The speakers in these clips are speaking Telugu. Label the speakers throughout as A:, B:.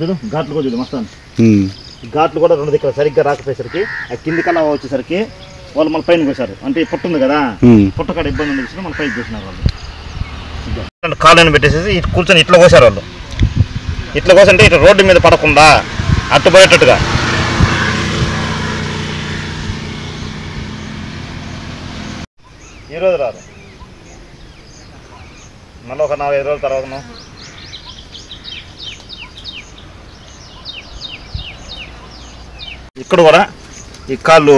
A: చూడు ఘాట్లు కూడా చూడు మస్తాను ఘాట్లు కూడా రెండు దగ్గర సరిగ్గా రాకపోయేసరికి ఆ కింది కల్లా వచ్చేసరికి వాళ్ళు మన పైన కోసారు. అంటే పుట్ట ఉంది కదా, పుట్టకాడ ఇబ్బంది ఉంది, మన పైకి కోసినారు వాళ్ళు. కాళ్ళని పెట్టేసి కూర్చొని ఇట్లా కోసారు వాళ్ళు. ఇట్లా కోసంటే ఇట్లా రోడ్డు మీద పడకుండా అట్టు పోయేటట్టుగా. ఈరోజు రాదు, మళ్ళీ ఒక 4-5 రోజుల తర్వాత. ఇక్కడ కూడా ఈ కాళ్ళు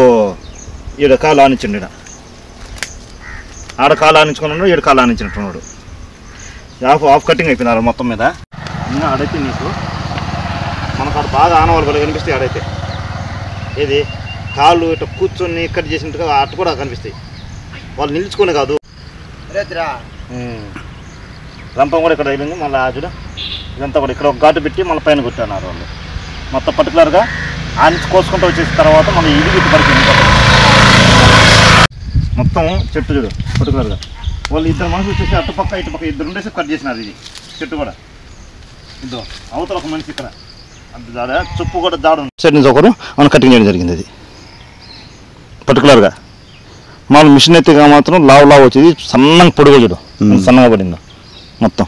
A: ఈడ కాళ్ళు ఆనించండి, ఆడ కాళ్ళు ఆనించుకున్నాడు, ఈడ కాళ్ళు ఆనించినట్టున్నాడు. హాఫ్ కటింగ్ అయిపోయినారు మొత్తం మీద. ఇంకా ఆడైతే నీకు మనకు ఆడ బాగా ఆనవాళ్ళు కూడా కనిపిస్తాయి. ఆడైతే ఏది కాళ్ళు ఇట్లా కూర్చొని కట్ చేసినట్టుగా అట్టు కూడా కనిపిస్తాయి. వాళ్ళు నిలుచుకొని కాదు, రంపం కూడా ఇక్కడ తగిలింది. మళ్ళీ ఆజుడ ఇదంతా కూడా ఇక్కడ ఒక ఘాటు పెట్టి మళ్ళీ పైన కొట్టినారు వాళ్ళు. మొత్తం పర్టికులర్గా ఆనించి కోసుకుంటూ వచ్చేసిన తర్వాత మళ్ళీ ఇది గిట్టు పడిపోయింది మొత్తం చెట్టు చూడు. పర్టికులర్గా వాళ్ళు ఇద్దరు మనుషులు వచ్చేసి అటుపక్క ఇటుపక్క ఇద్దరు ఉండేసి కట్ చేసినారు. ఇది చెట్టు కూడా ఇదో అవతల ఒక మనిషి ఇక్కడ అంత జాడ, చుప్పు కూడా జాడ సైడ్ నుంచి ఒకరు మనం కటింగ్ చేయడం జరిగింది. అది పర్టికులర్గా మామూలు మిషన్ ఎత్తిగా మాత్రం లావు వచ్చేది సన్నగా పొడిగా చూడు, సన్నగా పడింది మొత్తం.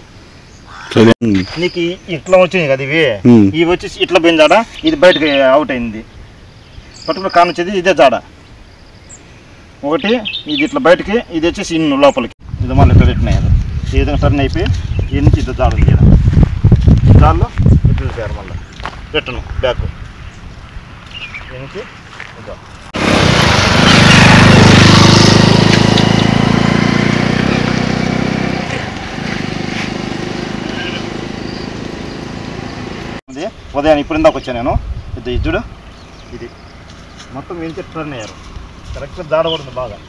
A: నీకు ఇట్లా వచ్చింది కదా, ఇవి వచ్చేసి ఇట్లా పోయిన జాడ, ఇది బయటకి అవుట్ అయింది. పర్టికులర్ కాని వచ్చేది ఇదే జాడ ఒకటి, ఇది ఇట్లా బయటకి, ఇది వచ్చేసి ఇన్ను లోపలికి. ఇది మళ్ళీ ఇట్లా రిటర్న్ అయ్యారు. ఈ విధంగా టర్న్ అయిపోయి ఈ నుంచి ఇది జాడ ఉంది. జాడలో ఇట్లా చేయాలి, మళ్ళీ రిటర్న్ బ్యాక్ నుంచి ఇదో. ఉదయం ఇప్పుడు ఇందాక వచ్చాను నేను. ఇది చూడు, ఇది మొత్తం ఏం టర్న్ అయ్యారు. కరెక్ట్గా జాడకూడదు బాగా.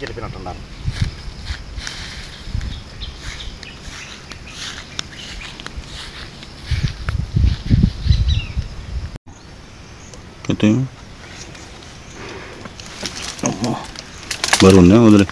A: వెళ్ళిపోయినట్టున్నారు.
B: బరువు వదిలే